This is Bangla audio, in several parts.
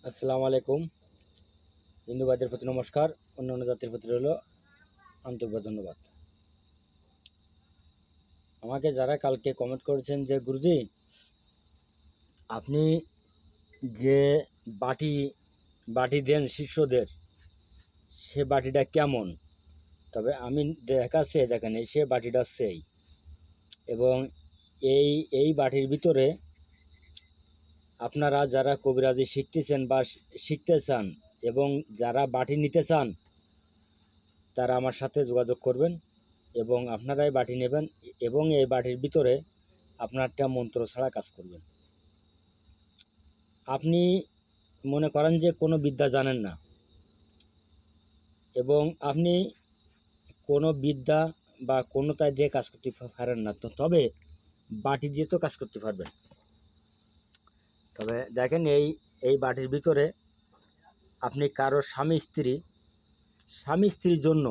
আসসালামু আলাইকুম। হিন্দুবাদের প্রতি নমস্কার, অন্যান্য জাতির প্রতি রইল আন্তরিক ধন্যবাদ। আমাকে যারা কালকে কমেন্ট করেছেন যে গুরুজি আপনি যে বাটি বাটি দেন শিষ্যদের, সে বাটিটা কেমন? তবে আমি দেখাচ্ছি, দেখেন সে বাটিটা সেই, এবং এই এই বাটির ভিতরে আপনারা যারা কবিরাজি শিখতেছেন বা শিখতে চান এবং যারা বাটি নিতে চান, তারা আমার সাথে যোগাযোগ করবেন এবং আপনারাই বাটি নেবেন এবং এই বাটির ভিতরে আপনারটা মন্ত্র ছাড়া কাজ করবেন। আপনি মনে করেন যে কোনো বিদ্যা জানেন না এবং আপনি কোনো বিদ্যা বা কোনোটাই দিয়ে কাজ করতে পারেন না, তবে বাটি দিয়ে তো কাজ করতে পারবেন। তবে দেখেন এই বাটির ভিতরে আপনি কারো স্বামী স্ত্রীর জন্য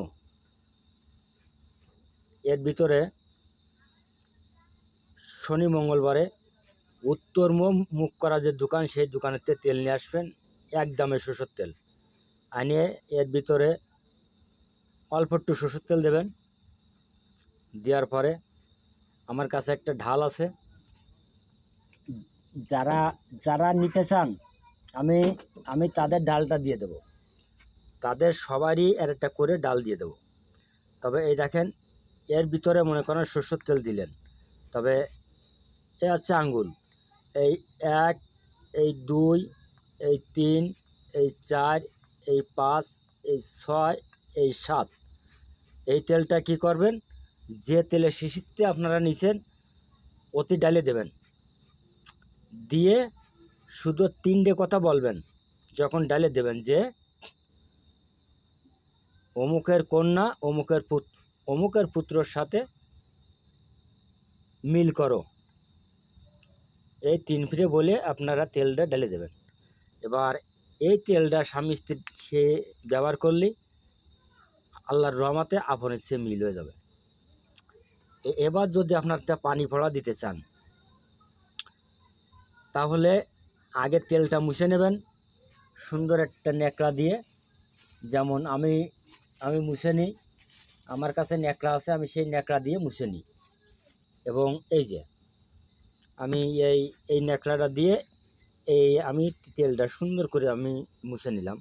এর ভিতরে শনি মঙ্গলবারে উত্তর মুখ করা যে দোকান, সেই দোকানেতে তেল নিয়ে আসবেন, একদমে সরষের তেল আনিয়ে এর ভিতরে অল্প একটু সরষের তেল দেবেন। দেওয়ার পরে আমার কাছে একটা ঢাল আছে, যারা যারা নিতে চান আমি আমি তাদের ডালটা দিয়ে দেব, তাদের সবারই এর একটা করে ডাল দিয়ে দেব। তবে এই দেখেন এর ভিতরে মনে করেন সরষের তেল দিলেন, তবে এ হচ্ছে আঙ্গুল, এই 1, এই 2, এই 3, এই 4, এই 5, এই 6, এই 7, এই তেলটা কি করবেন, যে তেলের শিশিতে আপনারা নিছেন অতি ডালে দেবেন, দিয়ে শুধু 3টে কথা বলবেন যখন ডালে দেবেন, যে অমুকের কন্যা অমুকের পুত্রর সাথে মিল করো, এই 3 ফিরে বলে আপনারা তেলটা ঢেলে দেবেন। এবার এই তেলটা স্বামী স্ত্রী সে ব্যবহার করলেই আল্লাহর রহমতে আপনের সে মিল হয়ে যাবে। এবার যদি আপনার একটা পানি ফোড়া দিতে চান, তাহলে আগে তেলটা মুছে নেবেন সুন্দর একটা ন্যাকড়া দিয়ে, যেমন আমি মুছে নিই, আমার কাছে ন্যাকড়া আছে, আমি সেই ন্যাকড়া দিয়ে মুছে নিই। এবং এই যে আমি এই ন্যাকড়াটা দিয়ে আমি তেলটা সুন্দর করে আমি মুছে নিলাম।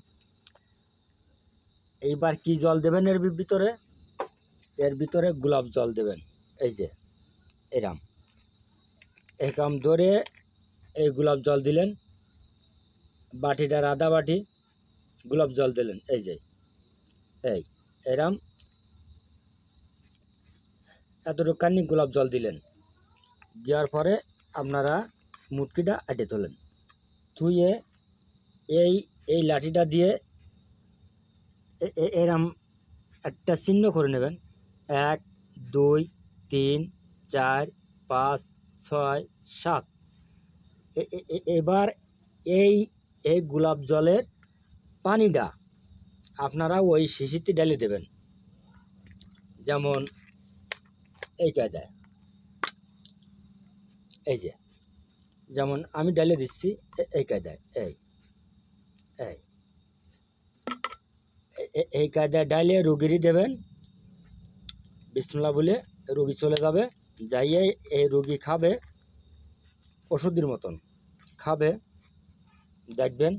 এইবার কি জল দেবেন এর ভিতরে গোলাপ জল দেবেন, এই যে এরকম ধরে এই গোলাপ জল দিলেন, বাটিটার আধা বাটি গোলাপ জল দিলেন, এই যে এরম এতটুকানি গোলাপ জল দিলেন। দেওয়ার পরে আপনারা মুটকিটা আটে তোলেন, ধুয়ে এই লাঠিটা দিয়ে এরম একটা চিহ্ন করে নেবেন, 1, 2, 3, 4, 5, 6, 7। এবার এই গোলাপ জলের পানিটা আপনারা ওই শিশিতে ঢেলে দেবেন, যেমন এই কায়দায়, এই যে যেমন আমি ঢেলে দিচ্ছি এই কায়দায়, এই কায়দায় ডাইলে রুগীরই দেবেন, বিসমিল্লাহ বলে রুগী চলে যাবে, যাইয়ে এই রুগী খাবে, ওষুধের মতন খাবে, দেখবেন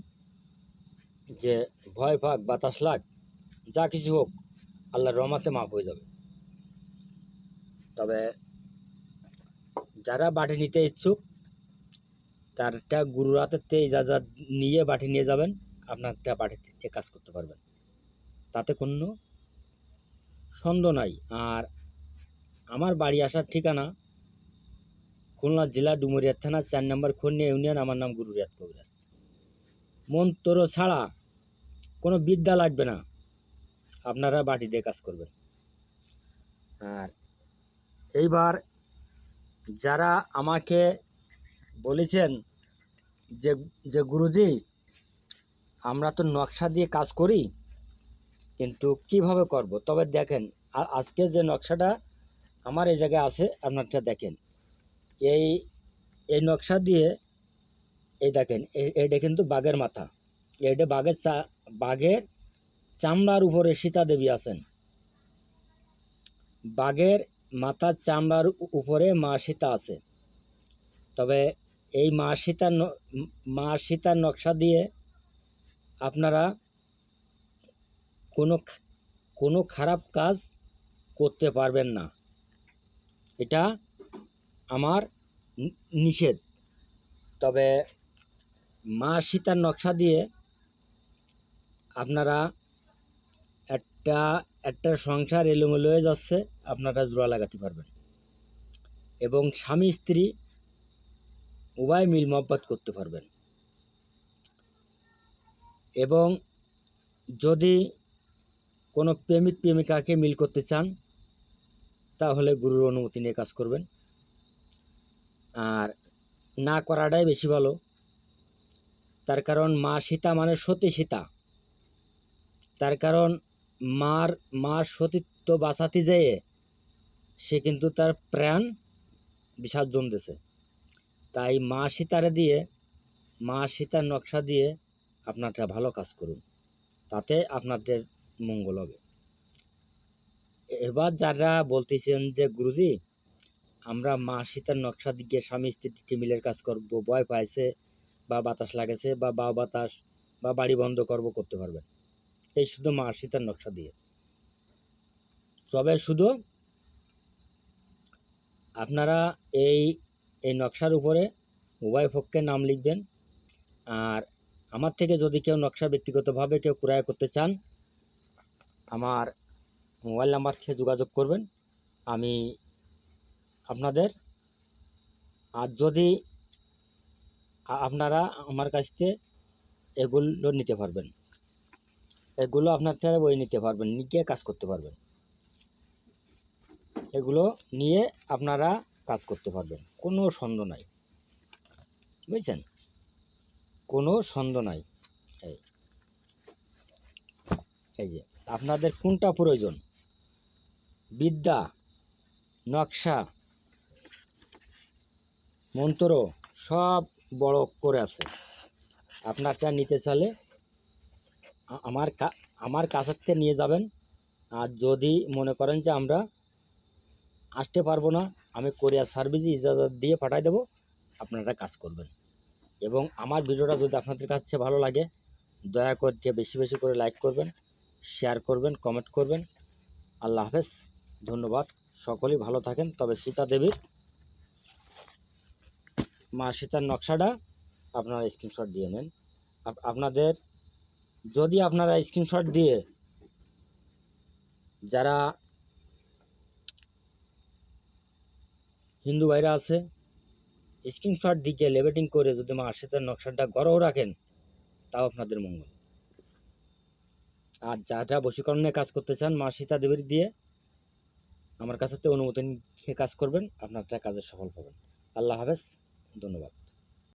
যে ভয় পাক বাতাস লাগ যা কিছু হোক আল্লাহর রহমতে মাফ হয়ে যাবে। তবে যারা বাটি নিতে ইচ্ছুক তারটা গুরুর হাতের ইজাজত নিয়ে বাটি নিয়ে যাবেন, আপনারটা বাটিতে কাজ করতে পারবেন, তাতে কোনো সন্দেহ নাই। আর আমার বাড়ি আসার ঠিকানা খুলনা জেলা ডুমুরিয়া থানা 4 নম্বর খন্নিয়া ইউনিয়ন। আমার নাম গুরু রিয়াদ কবিরাজ। মন্ত্র ছাড়া কোনো বিদ্যা লাগবে না, আপনারা বাটি দিয়ে কাজ করবেন। আর এইবার যারা আমাকে বলেছেন যে গুরুজি আমরা তো নকশা দিয়ে কাজ করি, কিন্তু কিভাবে করব, তবে দেখেন আজকে যে নকশাটা আমার এই জায়গায় আছে, আপনারটা দেখেন, এই নকশা দিয়ে এই দেখেন, এটা কিন্তু বাঘের মাথা, এটা বাঘের চামড়ার উপরে সীতা দেবী আছেন। বাঘের মাথার চামড়ার উপরে মা সীতা আছে। তবে এই মা সীতার নকশা দিয়ে আপনারা কোনো খারাপ কাজ করতে পারবেন না। এটা আমার নিষেধ। তবে মা সীতার নকশা দিয়ে আপনারা একটা সংসার এলোমেলো হয়ে যাচ্ছে, আপনারা জোড়া লাগাতে পারবেন এবং স্বামী স্ত্রী উভয় মিল মহব্বত করতে পারবেন। এবং যদি কোনো প্রেমিক প্রেমিকাকে মিল করতে চান তাহলে গুরুর অনুমতি নিয়ে কাজ করবেন, আর না করাটাই বেশি ভালো। তার কারণ মা সীতা মানে সতী সীতা। তার কারণ মার সতীত্ব বাঁচাতে যেয়ে সে কিন্তু তার প্রাণ বিসর্জন দিয়েছে। তাই মা সীতার নকশা দিয়ে আপনারা ভালো কাজ করুন, তাতে আপনাদের মঙ্গল হবে। এবার যারা বলতেছেন যে গুরুজি আমরা মা সীতার নকশা দিয়ে স্বামী স্ত্রী মিলের কাজ করব, ভয় পাইছে বা বাতাস লাগেছে বা বাতাস বা বাড়ি বন্ধ করতে পারবেন এই শুধু মা সীতার নকশা দিয়ে। তবে শুধু আপনারা এই নকশার উপরে উভয় পক্ষের নাম লিখবেন। আর আমার থেকে যদি কেউ নকশা ব্যক্তিগতভাবে কেউ ক্রয় করতে চান আমার মোবাইল নাম্বার থেকে যোগাযোগ করবেন, আমি আপনাদের। আর যদি আপনারা আমার কাছ থেকে এগুলো নিতে পারবেন, এগুলো আপনার থেকে বই নিতে পারবেন, নিয়ে কাজ করতে পারবেন। এগুলো নিয়ে আপনারা কাজ করতে পারবেন, কোনো সন্দেহ নাই, বুঝছেন? কোনো সন্দেহ নাই। এই যে আপনাদের কোনটা প্রয়োজন, বিদ্যা, নকশা, মন্ত্র সব বড় করে আছে। আপনারটা নিতে চাইলে আমার কাছের থেকে নিয়ে যাবেন। আর যদি মনে করেন যে আমরা আসতে পারবো না, আমি কোরিয়ার সার্ভিসে ইজাজত দিয়ে পাঠিয়ে দেবো, আপনারা কাজ করবেন। এবং আমার ভিডিওটা যদি আপনাদের কাছে ভালো লাগে দয়া করে বেশি বেশি করে লাইক করবেন, শেয়ার করবেন, কমেন্ট করবেন। আল্লাহ হাফেজ, ধন্যবাদ। সকলেই ভালো থাকেন। তবে সীতা দেবীর মা সীতার নকশাটা আপনারা স্ক্রিনশট দিয়ে নেন। আপনাদের যদি আপনারা স্ক্রিনশট দিয়ে যারা হিন্দু ভাইরা আছে স্ক্রিনশট দিকে লেবেটিং করে যদি মা সীতার নকশাটা গড়েও রাখেন তাও আপনাদের মঙ্গল। আর যারা বশীকরণে কাজ করতে চান মা সীতা দেবীর দিয়ে আমার কাছে অনুমতি নিয়ে কাজ করবেন, আপনারা কাজে সফল পাবেন। আল্লাহ হাফেজ, ধন্যবাদ।